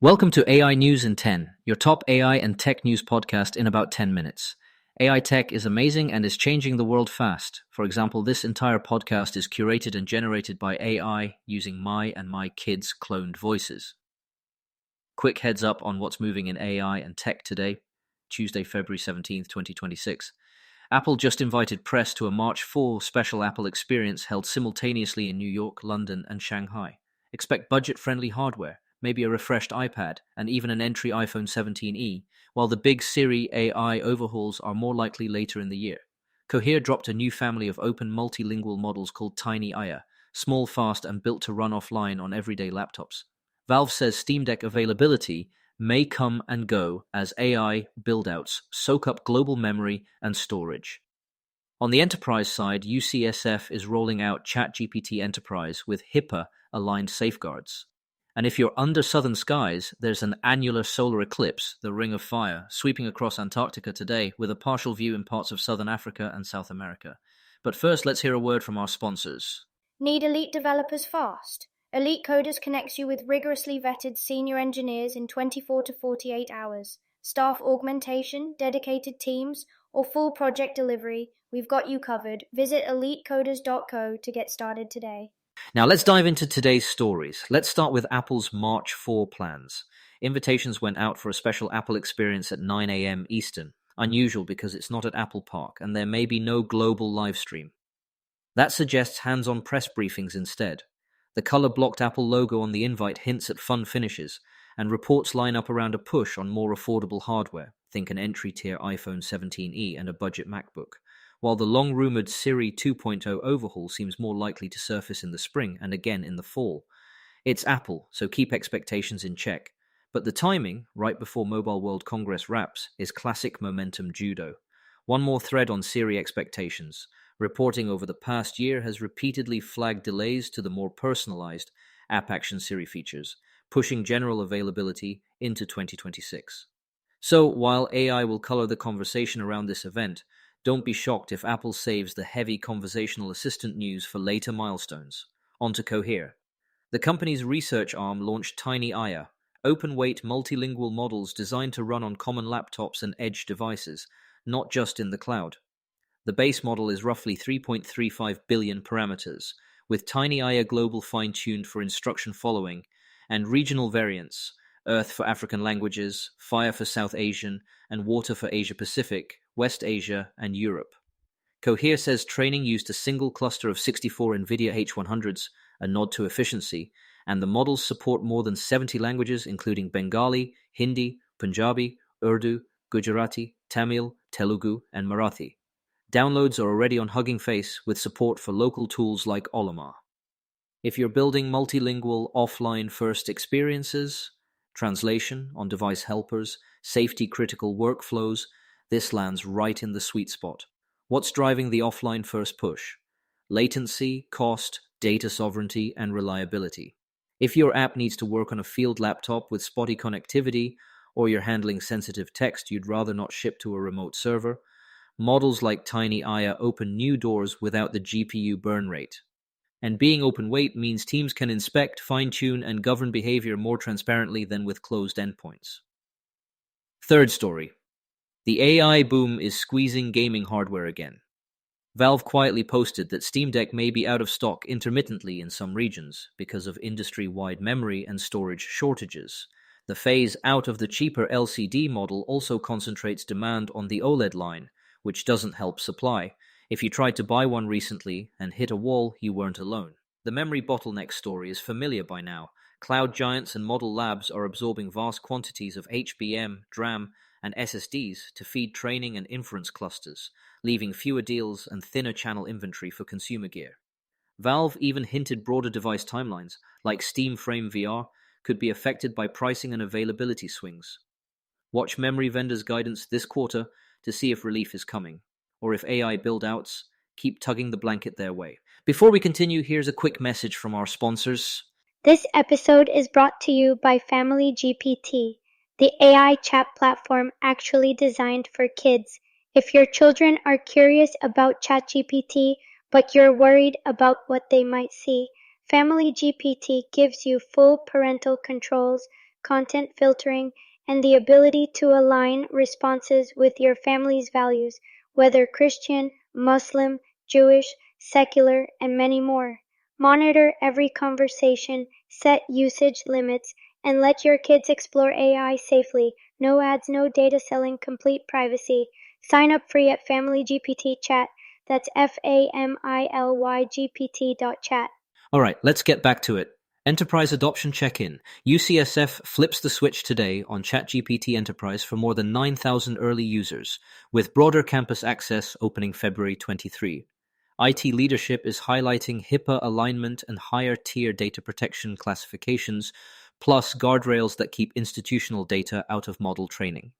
Welcome to AI News in 10, your top AI and tech news podcast in about 10 minutes. AI tech is amazing and is changing the world fast. For example, this entire podcast is curated and generated by AI using my and my kids' cloned voices. Quick heads up on what's moving in AI and tech today, Tuesday, February 17th, 2026. Apple just invited press to a March 4 special Apple experience held simultaneously in New York, London, and Shanghai. Expect budget-friendly hardware, maybe a refreshed iPad, and even an entry iPhone 17e, while the big Siri AI overhauls are more likely later in the year. Cohere dropped a new family of open multilingual models called Tiny Aya, small, fast, and built to run offline on everyday laptops. Valve says Steam Deck availability may come and go as AI build-outs soak up global memory and storage. On the enterprise side, UCSF is rolling out ChatGPT Enterprise with HIPAA-aligned safeguards. And if you're under southern skies, there's an annular solar eclipse, the Ring of Fire, sweeping across Antarctica today with a partial view in parts of southern Africa and South America. But first, let's hear a word from our sponsors. Need elite developers fast? Elite Coders connects you with rigorously vetted senior engineers in 24 to 48 hours. Staff augmentation, dedicated teams, or full project delivery, we've got you covered. Visit elitecoders.co to get started today. Now let's dive into today's stories. Let's start with Apple's March 4 plans. Invitations went out for a special Apple experience at 9 a.m. Eastern. Unusual because it's not at Apple Park and there may be no global live stream. That suggests hands-on press briefings instead. The color-blocked Apple logo on the invite hints at fun finishes, and reports line up around a push on more affordable hardware, think an entry-tier iPhone 17e and a budget MacBook, while the long-rumored Siri 2.0 overhaul seems more likely to surface in the spring and again in the fall. It's Apple, so keep expectations in check. But the timing, right before Mobile World Congress wraps, is classic momentum judo. One more thread on Siri expectations. Reporting over the past year has repeatedly flagged delays to the more personalized App Action Siri features, pushing general availability into 2026. So, while AI will color the conversation around this event, don't be shocked if Apple saves the heavy conversational assistant news for later milestones. On to Cohere. The company's research arm launched Tiny Aya, open-weight multilingual models designed to run on common laptops and edge devices, not just in the cloud. The base model is roughly 3.35 billion parameters, with Tiny Aya Global fine-tuned for instruction following, and regional variants, Earth for African languages, Fire for South Asian, and Water for Asia-Pacific, West Asia, and Europe. Cohere says training used a single cluster of 64 NVIDIA H100s, a nod to efficiency, and the models support more than 70 languages including Bengali, Hindi, Punjabi, Urdu, Gujarati, Tamil, Telugu, and Marathi. Downloads are already on Hugging Face with support for local tools like Olimar. If you're building multilingual offline-first experiences, translation, on-device helpers, safety-critical workflows, this lands right in the sweet spot. What's driving the offline-first push? Latency, cost, data sovereignty, and reliability. If your app needs to work on a field laptop with spotty connectivity, or you're handling sensitive text you'd rather not ship to a remote server, models like Tiny Aya open new doors without the GPU burn rate. And being open-weight means teams can inspect, fine-tune, and govern behavior more transparently than with closed endpoints. Third story. The AI boom is squeezing gaming hardware again. Valve quietly posted that Steam Deck may be out of stock intermittently in some regions because of industry-wide memory and storage shortages. The phase out of the cheaper LCD model also concentrates demand on the OLED line, which doesn't help supply. If you tried to buy one recently and hit a wall, you weren't alone. The memory bottleneck story is familiar by now. Cloud giants and model labs are absorbing vast quantities of HBM, DRAM, and SSDs to feed training and inference clusters, leaving fewer deals and thinner channel inventory for consumer gear. Valve even hinted broader device timelines, like Steam Frame VR, could be affected by pricing and availability swings. Watch memory vendors' guidance this quarter to see if relief is coming, or if AI build-outs keep tugging the blanket their way. Before we continue, here's a quick message from our sponsors. This episode is brought to you by Family GPT, the AI chat platform actually designed for kids. If your children are curious about ChatGPT, but you're worried about what they might see, Family GPT gives you full parental controls, content filtering, and the ability to align responses with your family's values, whether Christian, Muslim, Jewish, secular, and many more. Monitor every conversation, set usage limits, and let your kids explore AI safely. No ads, no data selling, complete privacy. Sign up free at Family GPT Chat. That's FAMILYGPT.chat. All right, let's get back to it. Enterprise Adoption Check-in. UCSF flips the switch today on ChatGPT Enterprise for more than 9,000 early users, with broader campus access opening February 23. IT leadership is highlighting HIPAA alignment and higher-tier data protection classifications, plus guardrails that keep institutional data out of model training.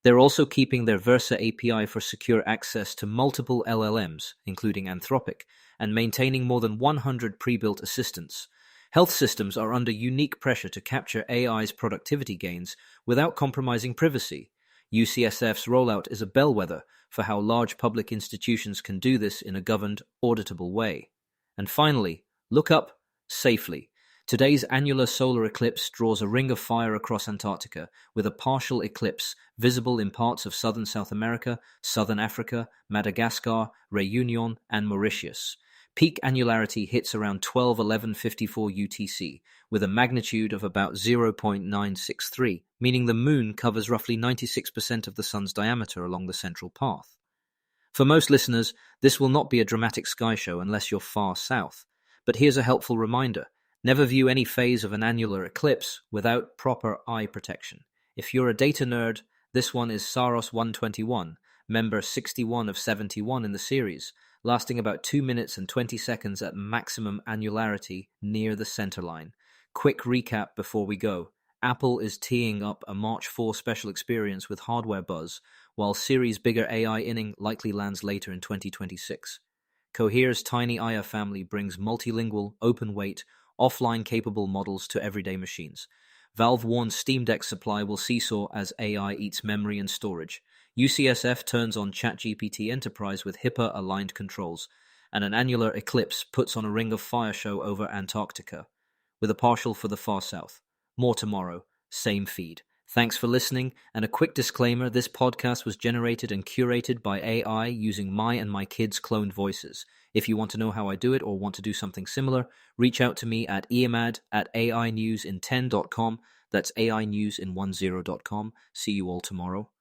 They're also keeping their Versa API for secure access to multiple LLMs, including Anthropic, and maintaining more than 100 pre-built assistants. Health systems are under unique pressure to capture AI's productivity gains without compromising privacy. UCSF's rollout is a bellwether for how large public institutions can do this in a governed, auditable way. And finally, look up safely. Today's annular solar eclipse draws a ring of fire across Antarctica, with a partial eclipse visible in parts of southern South America, southern Africa, Madagascar, Réunion, and Mauritius. Peak annularity hits around 12:11:54 UTC, with a magnitude of about 0.963, meaning the moon covers roughly 96% of the sun's diameter along the central path. For most listeners, this will not be a dramatic sky show unless you're far south. But here's a helpful reminder. Never view any phase of an annular eclipse without proper eye protection. If you're a data nerd, this one is Saros 121, member 61 of 71 in the series, lasting about 2 minutes and 20 seconds at maximum annularity near the centerline. Quick recap before we go. Apple is teeing up a March 4 special experience with hardware buzz, while Siri's bigger AI inning likely lands later in 2026. Cohere's Tiny Aya family brings multilingual, open-weight, offline-capable models to everyday machines. Valve warns Steam Deck supply will seesaw as AI eats memory and storage. UCSF turns on ChatGPT Enterprise with HIPAA-aligned controls, and an annular eclipse puts on a ring of fire show over Antarctica, with a partial for the far south. More tomorrow, same feed. Thanks for listening, and a quick disclaimer, this podcast was generated and curated by AI using my and my kids' cloned voices. If you want to know how I do it or want to do something similar, reach out to me at eamad@ainewsin10.com. That's ainewsin10.com. See you all tomorrow.